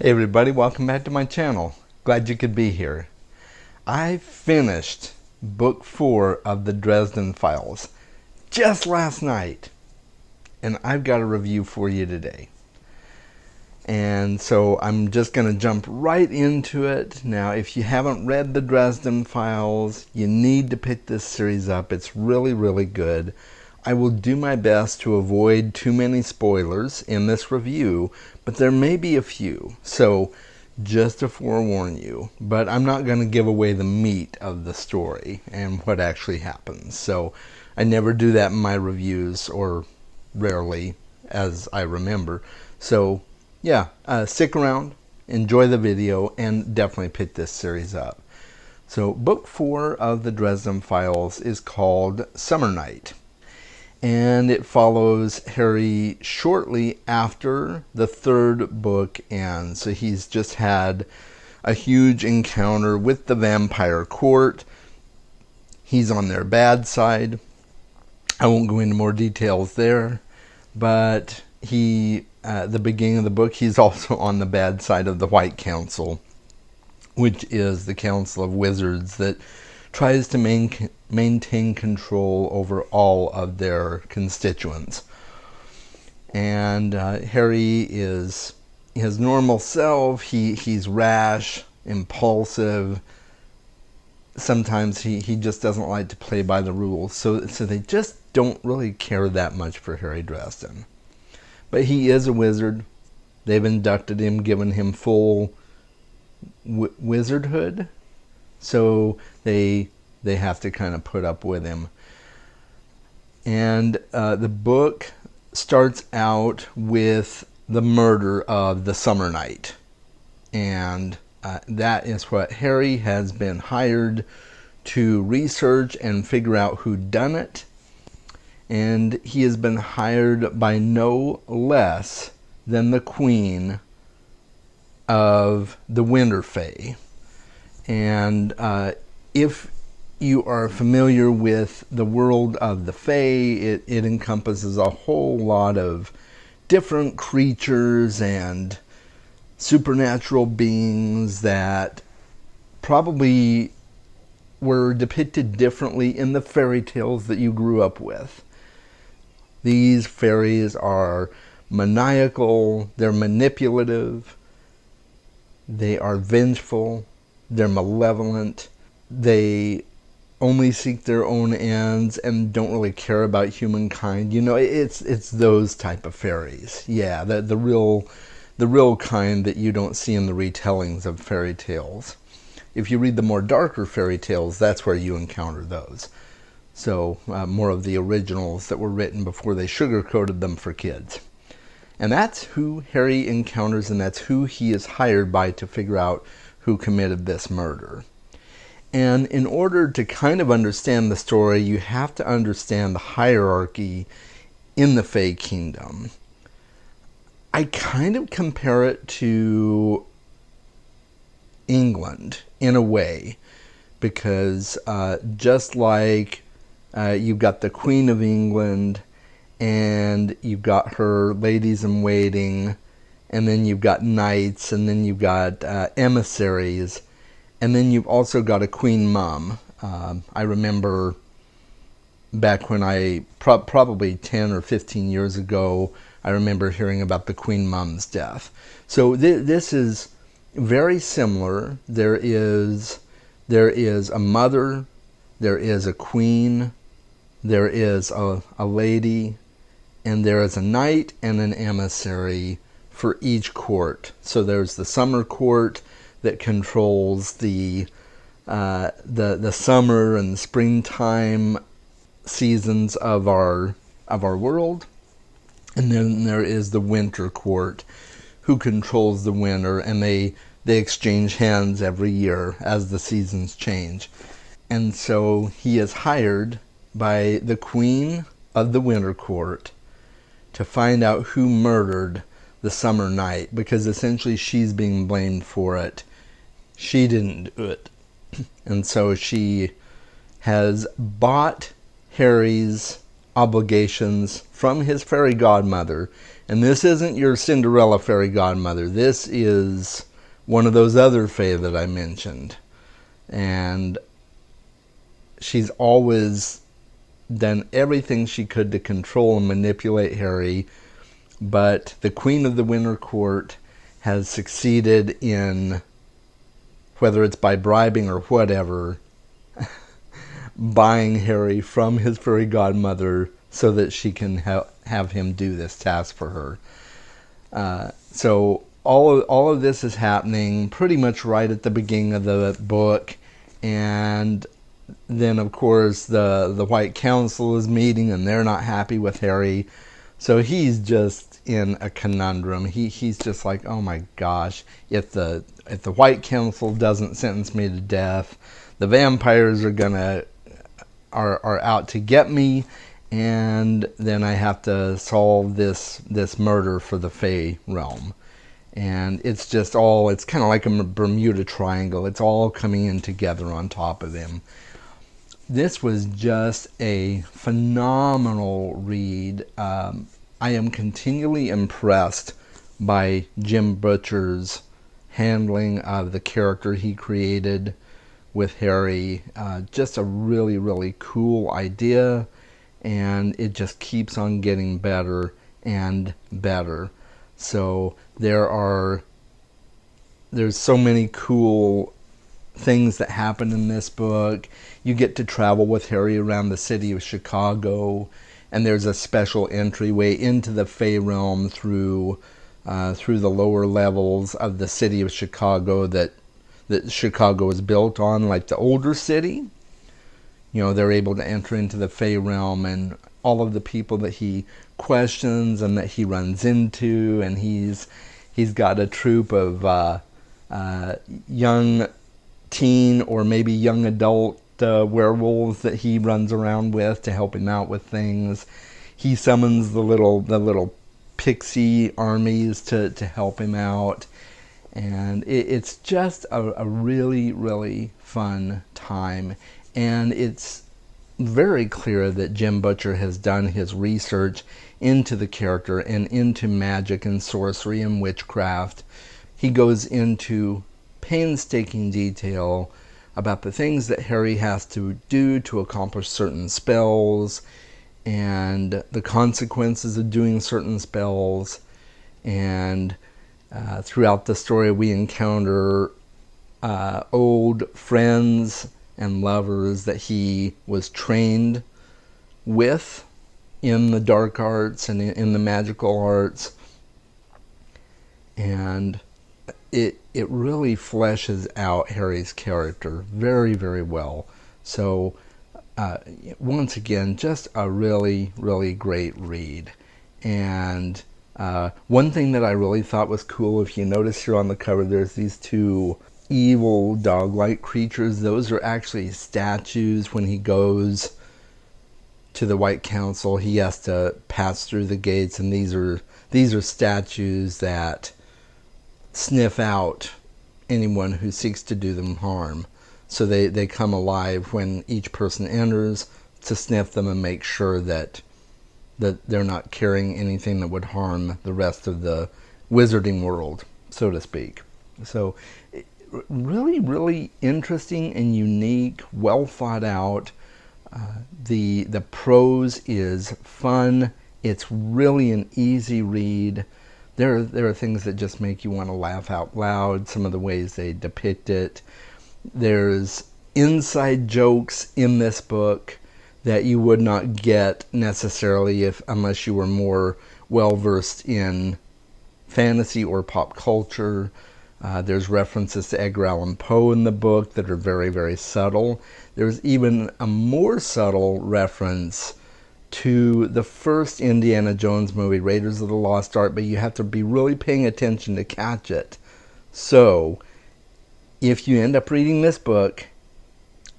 Hey everybody, welcome back to my channel. Glad you could be here. I finished book 4 of the Dresden Files just last night, and I've got a review for you today. And so I'm just going to jump right into it. Now, if you haven't read the Dresden Files, you need to pick this series up. It's really, really good. I will do my best to avoid too many spoilers in this review, but there may be a few. So just to forewarn you, but I'm not going to give away the meat of the story and what actually happens. So I never do that in my reviews, or rarely, as I remember. So yeah, stick around, enjoy the video, and definitely pick this series up. So book 4 of the Dresden Files is called Summer Night, and it follows Harry shortly after the 3rd book ends. So he's just had a huge encounter with the vampire court. He's on their bad side. I won't go into more details there, but the beginning of the book, he's also on the bad side of the White Council, which is the council of wizards that tries to maintain control over all of their constituents. And Harry is his normal self. He's rash, impulsive. Sometimes he just doesn't like to play by the rules. So they just don't really care that much for Harry Dresden. But he is a wizard. They've inducted him, given him full wizardhood. So they have to kind of put up with him. And the book starts out with the murder of the Summer Night. And that is what Harry has been hired to research and figure out who done it. And he has been hired by no less than the Queen of the Winter Fae. And if you are familiar with the world of the Fae, it encompasses a whole lot of different creatures and supernatural beings that probably were depicted differently in the fairy tales that you grew up with. These fairies are maniacal, they're manipulative, they are vengeful, they're malevolent, they only seek their own ends and don't really care about humankind. You know, it's those type of fairies. Yeah, the real kind that you don't see in the retellings of fairy tales. If you read the more darker fairy tales, that's where you encounter those. So more of the originals that were written before they sugar-coated them for kids. And that's who Harry encounters, and that's who he is hired by to figure out who committed this murder. And in order to kind of understand the story, you have to understand the hierarchy in the Fae Kingdom. I kind of compare it to England in a way, because just like you've got the Queen of England, and you've got her ladies-in-waiting, and then you've got knights, and then you've got emissaries, and then you've also got a Queen Mum. I remember back when I, probably 10 or 15 years ago, I remember hearing about the Queen Mum's death. So this is very similar. There is a mother, there is a queen, there is a lady, and there is a knight and an emissary for each court. So there's the summer court that controls the summer and springtime seasons of our world, and then there is the winter court who controls the winter, and they exchange hands every year as the seasons change. And so he is hired by the Queen of the Winter Court to find out who murdered the Summer Night, because essentially she's being blamed for it. She didn't do it. And so she has bought Harry's obligations from his fairy godmother. And this isn't your Cinderella fairy godmother. This is one of those other fae that I mentioned. And she's always done everything she could to control and manipulate Harry. But the Queen of the Winter Court has succeeded in, whether it's by bribing or whatever, buying Harry from his fairy godmother so that she can have him do this task for her. So all of this is happening pretty much right at the beginning of the book, and then of course the White Council is meeting and they're not happy with Harry, so he's just in a conundrum. He's just like, oh my gosh, if the White Council doesn't sentence me to death, the vampires are out to get me, and then I have to solve this murder for the Fae realm. And it's just all, it's kind of like a Bermuda Triangle. It's all coming in together on top of him. This was just a phenomenal read. I am continually impressed by Jim Butcher's handling of the character he created with Harry. Just a really, really cool idea, and it just keeps on getting better and better. So there's so many cool things that happen in this book. You get to travel with Harry around the city of Chicago, and there's a special entryway into the Fae realm through the lower levels of the city of Chicago that Chicago is built on, like the older city. You know, they're able to enter into the Fae realm, and all of the people that he questions and that he runs into, and he's got a troop of young teen or maybe young adult werewolves that he runs around with to help him out with things. He summons the little pixie armies to help him out, and it's just a really, really fun time. And it's very clear that Jim Butcher has done his research into the character and into magic and sorcery and witchcraft. He goes into painstaking detail about the things that Harry has to do to accomplish certain spells, and the consequences of doing certain spells. And throughout the story we encounter old friends and lovers that he was trained with in the dark arts and in the magical arts, and it really fleshes out Harry's character very, very well. So once again, just a really, really great read. And one thing that I really thought was cool, if you notice here on the cover, there's these two evil dog-like creatures. Those are actually statues. When he goes to the White Council, he has to pass through the gates, and these are statues that sniff out anyone who seeks to do them harm. So they come alive when each person enters to sniff them and make sure that they're not carrying anything that would harm the rest of the wizarding world, so to speak. So really, really interesting and unique, well thought out. The prose is fun. It's really an easy read. There are things that just make you want to laugh out loud, some of the ways they depict it. There's inside jokes in this book that you would not get necessarily unless you were more well versed in fantasy or pop culture. There's references to Edgar Allan Poe in the book that are very, very subtle. There's even a more subtle reference to the first Indiana Jones movie, Raiders of the Lost Ark, but you have to be really paying attention to catch it. So, if you end up reading this book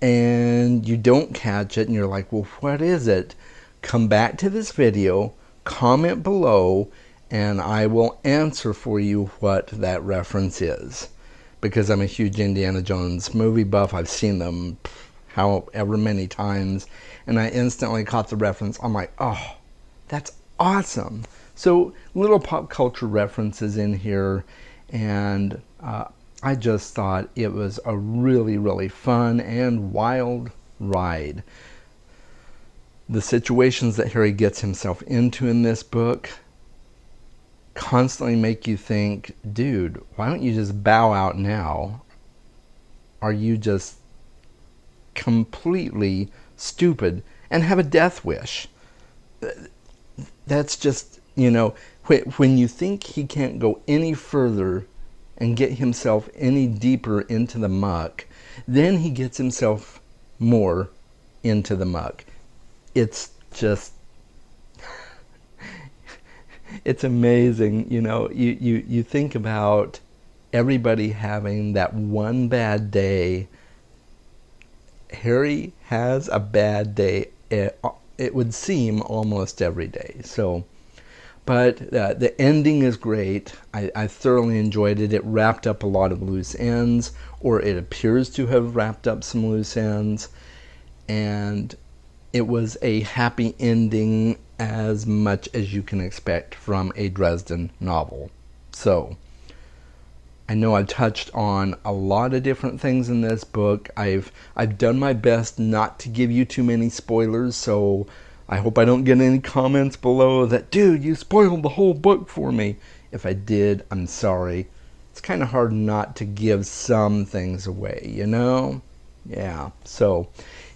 and you don't catch it and you're like, well, what is it? Come back to this video, comment below, and I will answer for you what that reference is. Because I'm a huge Indiana Jones movie buff. I've seen them however many times, and I instantly caught the reference. I'm like, oh, that's awesome. So little pop culture references in here, and I just thought it was a really, really fun and wild ride. The situations that Harry gets himself into in this book constantly make you think, dude, why don't you just bow out now? Are you just completely stupid and have a death wish? That's just, when you think he can't go any further and get himself any deeper into the muck, then he gets himself more into the muck. It's just, it's amazing. You think about everybody having that one bad day. Harry has a bad day, it would seem, almost every day. So, but the ending is great. I thoroughly enjoyed it. It wrapped up a lot of loose ends, or it appears to have wrapped up some loose ends, and it was a happy ending as much as you can expect from a Dresden novel. So, I know I've touched on a lot of different things in this book. I've done my best not to give you too many spoilers, so I hope I don't get any comments below that, dude, you spoiled the whole book for me. If I did, I'm sorry. It's kind of hard not to give some things away, Yeah, so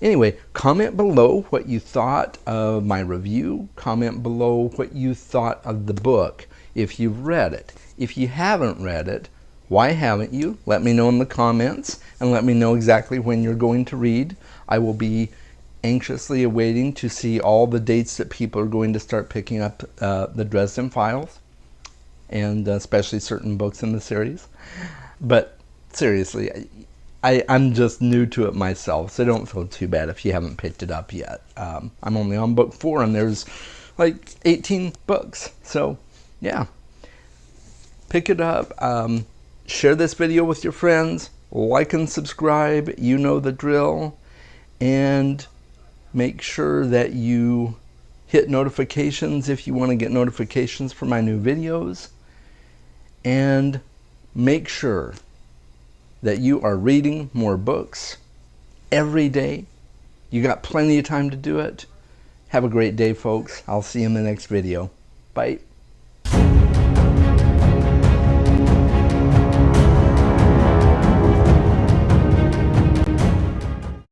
anyway, comment below what you thought of my review. Comment below what you thought of the book if you've read it. If you haven't read it, why haven't you? Let me know in the comments, and let me know exactly when you're going to read. I will be anxiously awaiting to see all the dates that people are going to start picking up the Dresden Files, and especially certain books in the series. But seriously, I'm just new to it myself, so don't feel too bad if you haven't picked it up yet. I'm only on book 4, and there's like 18 books. So yeah, pick it up. Share this video with your friends. Like and subscribe. You know the drill. And make sure that you hit notifications if you want to get notifications for my new videos. And make sure that you are reading more books every day. You got plenty of time to do it. Have a great day, folks. I'll see you in the next video. Bye.